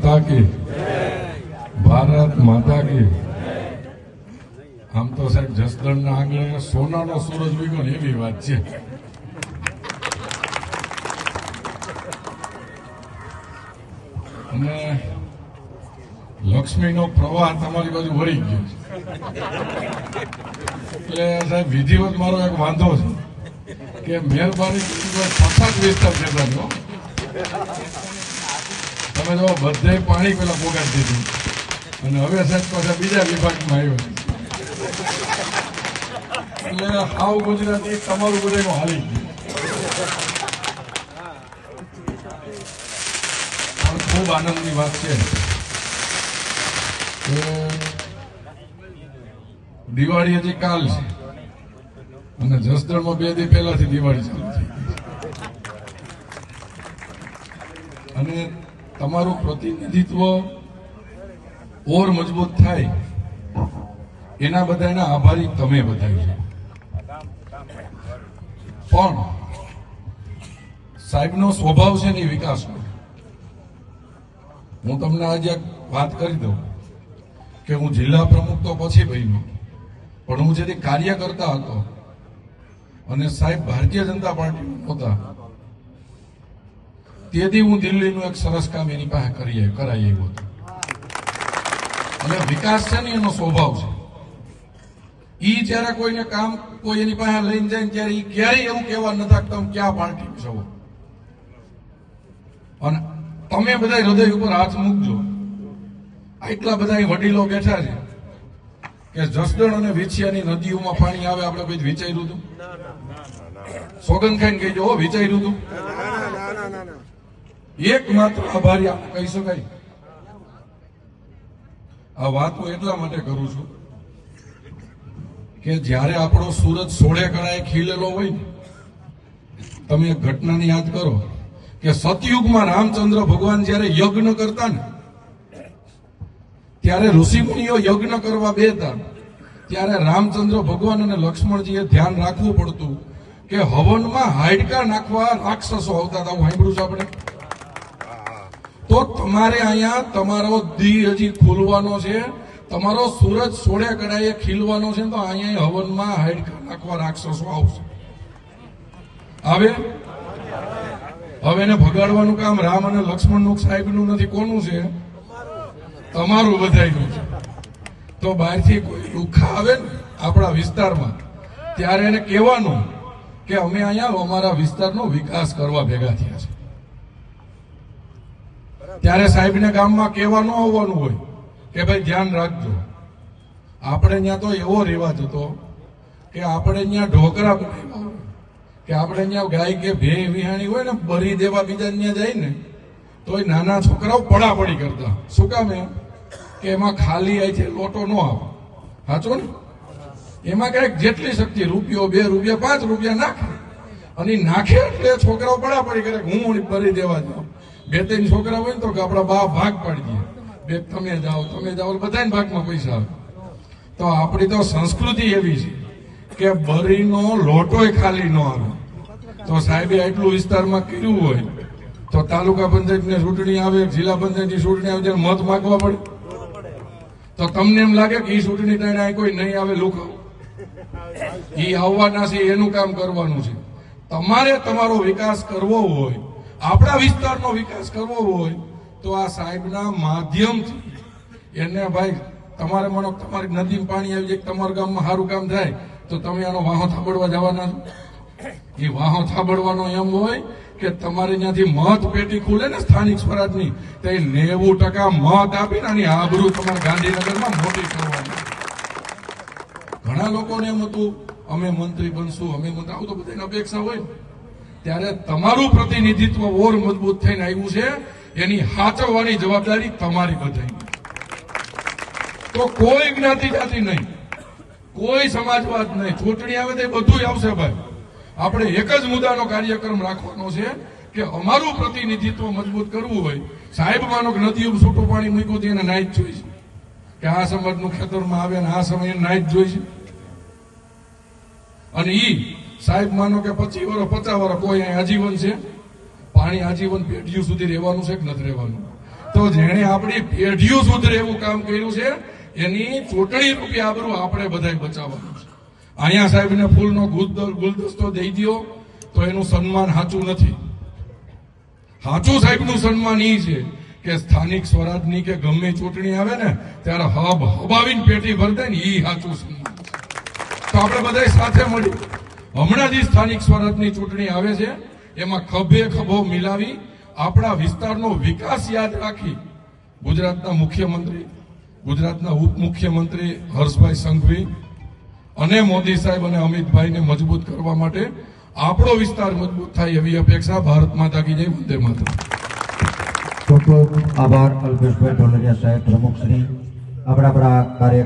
માતા કી, ભારત માતા કી. આમ તો સાહેબ જસદણના આંગણે સોનાનો સૂરજ ઉગ્યો ને એવી વાત છે. અને લક્ષ્મીનો પ્રવાહ તમારી બાજુ વળી ગયો છે. એટલે સાહેબ વિધિવત મારો એક વાંધો છે કે મહેરબાની પછાત વિસ્તાર કહેતા છો તમે જો બધે પાણી પેલા પોગાડી દીધું અને હવે સાહેબ પાછા બીજા વિભાગમાં આવ્યો છે. એટલે હાવ ગુજરાતી તમારું બધાનું હાલી ગયું. ખૂબ આનંદની વાત છે કે દિવાળી હજી કાલ છે અને જસદણમાં 2 દી પહેલાથી દિવાળી ચાલુ થઈ ગઈ અને તમારું પ્રતિનિધિત્વ ઓર મજબૂત થાય એના બધાના આભારી તમે બધા છો. પણ સાહેબનો સ્વભાવ છે ને વિકાસનો. હું તમને આજે વાત કરી દઉં કે હું જિલ્લા પ્રમુખ તો પછી બન્યો, પણ હું જેથી કાર્ય કરતા હતો અને સાહેબ ભારતીય જનતા પાર્ટીમાં નહોતા તેથી હું દિલ્હીનું એક સરસ કામ એની પાસે કરાઈ આવ્યો હતો. અને વિકાસ છે ને એનો સ્વભાવ છે. ઈ જયારે કોઈને કામ કોઈ એની પાસે લઈને જાય ત્યારે ઈ ક્યારેય એવું કહેવા ન થાકતા હું ક્યાં પાર્ટી છો. અને તમે બધા હૃદય ઉપર હાથ મૂકજો. આટલા બધા વડીલો બેઠા છે કે જસદણ અને વિછિયાની નદીઓમાં પાણી આવે આપણે કોઈ વિચાર્યું હતું? સોગંદ ખાઈને કહેજો હો, વિચાર્યું હતું? એકમાત્ર આભારી આપણે કહી શકાય. આ વાત હું એટલા માટે કરું છું કે જ્યારે આપણો સૂરજ સોળે કળાએ ખીલેલો હોય ને, તમે એક ઘટનાની યાદ કરો કે સતયુગમાં રામચંદ્ર ભગવાન જયારે યજ્ઞ કરતા ને ત્યારે ઋષિમુનિઓ યજ્ઞ કરવા બેહતા ત્યારે રામચંદ્ર ભગવાન અને લક્ષ્મણજીએ ધ્યાન રાખવું પડતું કે હવનમાં હાડકા નાખવા રાક્ષસો આવતા હતા. સાંભળ્યું છે આપણે? તો તમારે અહીંયા તમારો દી હજી ખુલવાનો છે, તમારો સૂરજ સોળે કળાએ ખીલવાનો છે, તો અહીંયા હવનમાં હાડકા નાખવા રાક્ષસો આવશે. આવે હવે એને ભગાડવાનું કામ રામ અને લક્ષ્મણનું સાહેબનું નથી, કોનું છે? તમારું બધાયનું છે. તો બહારથી કોઈ લુખા આવે ને આપણા વિસ્તારમાં ત્યારે એને કહેવાનું કે અમે અહીંયા અમારા વિસ્તારનો વિકાસ કરવા ભેગા થયા છે. ત્યારે સાહેબને ગામમાં કહેવા ન આવવાનું હોય કે ભાઈ ધ્યાન રાખજો. આપણે ત્યાં તો એવો રિવાજ હતો કે આપણે ત્યાં ઢોકરા બનાવ્યા હોય કે આપણે ત્યાં ગાય કે ભેં વિહાણી હોય ને બરી દેવા બીજા ત્યાં જાય ને તો એ નાના છોકરાઓ પડાપડી કરતા. શું કામ? કે એમાં ખાલી આઈ છે લોટો ન આવે. સાચો ને? એમાં કઈક જેટલી શક્તિ રૂપિયો 2 રૂપિયા 5 રૂપિયા નાખે અને નાખે એટલે છોકરાઓ પડાપડી કરે હું બરી દેવા જાઉં. 2-3 છોકરા હોય ને તો આપણા બા ભાગ પાડી દે, તમે જાઓ બધાને ભાગમાં પૈસા આવે. તો આપણી તો સંસ્કૃતિ એવી છે કે બરીનો લોટોય ખાલી ન આવે. તો સાહેબે આટલું વિસ્તારમાં કર્યું હોય તો તાલુકા પંચાયતની ચૂંટણી આવે, જિલ્લા પંચાયતની ચૂંટણી આવે ત્યારે મત માંગવા પડે. તો તમને એમ લાગે કે એ ચૂંટણી ટાણે કોઈ નહીં આવે, લોકો એ આવવાના છે, એનું કામ કરવાનું છે. તમારે તમારો વિકાસ કરવો હોય, આપણા વિસ્તારનો વિકાસ કરવો હોય તો આ સાહેબના માધ્યમથી એને ભાઈ તમારે માનો તમારી નદીમાં પાણી આવી જાય, તમારા ગામમાં સારું કામ થાય તો તમે આનો વાહો થાબડવા જવાના છો. એ વાહો થાબડવાનો એમ હોય કે તમારે ત્યાંથી મત પેટી ખુલે ને સ્થાનિક સ્વરાજની તો 90% મત આપીને આની આબરૂ તમારે ગાંધીનગરમાં મોટી કરવાની. ઘણા લોકોને એમ હતું અમે મંત્રી બનશું, અમે મંત્રી, આવું તો બધાની અપેક્ષા હોય. ત્યારે તમારું પ્રતિનિધિત્વ ઓર મજબૂત થઈને આવ્યું છે, એની સાચવવાની જવાબદારી તમારી બધાની. તો કોઈ જ્ઞાતિ જાતિ નહીં, કોઈ સમાજવાદ નહીં, ચૂંટણી આવે તો બધું આવશે ભાઈ. આપણે એક જ મુદ્દાનો કાર્યક્રમ રાખવાનો છે કે અમારું પ્રતિનિધિત્વ મજબૂત કરવું હોય. સાહેબ માનો કે નદીઓ છૂટું પાણી મૂક્યું એને નાઈ જ જોઈશે કે આ સમાજનું ખેતરમાં આવે ને આ સમયે નાઈ જ જોઈશે. અને ઈ સાહેબ માનો કે 25 વર્ષ 50 વર્ષ કોઈ અહીં આજીવન છે, પાણી આજીવન પેઢીઓ સુધી રહેવાનું છે કે નથી રહેવાનું? તો જેણે આપણી પેઢીઓ સુધરે એવું કામ કર્યું છે એની ચૂંટણી રૂપી આબરૂ આપણે બધાય બચાવવાનું છે. અહીંયા સાહેબને ફૂલનો ગુલદસ્તો દઈ દો તો એનું સન્માન સાચું નથી. સાચું સાહેબનું સન્માન એ છે કે સ્થાનિક સ્વરાજની કે ગમે ચૂંટણી આવે ને ત્યારે હબાવીને પેટી ભર દે ને એ સાચું સન્માન. તો આપણે બધા સાથે મળી હમણાં જે સ્થાનિક સ્વરાજની ચૂંટણી આવે છે એમાં ખભે ખભો મિલાવી આપણા વિસ્તારનો વિકાસ યાદ રાખી ગુજરાતના મુખ્યમંત્રી, ગુજરાતના ઉપમુખ્યમંત્રી હર્ષભાઈ સંઘવી અને મોદી સાહેબ અને અમિતભાઈને મજબૂત કરવા માટે આપણો વિસ્તાર મજબૂત થાય એવી અપેક્ષા. ભારત માતા કી જય, વંદે માતરમ. ખૂબ ખૂબ આભાર અલ્પેશભાઈ ઢોલરિયા સાહેબ, પ્રમુખ શ્રી. આપણા કાર્ય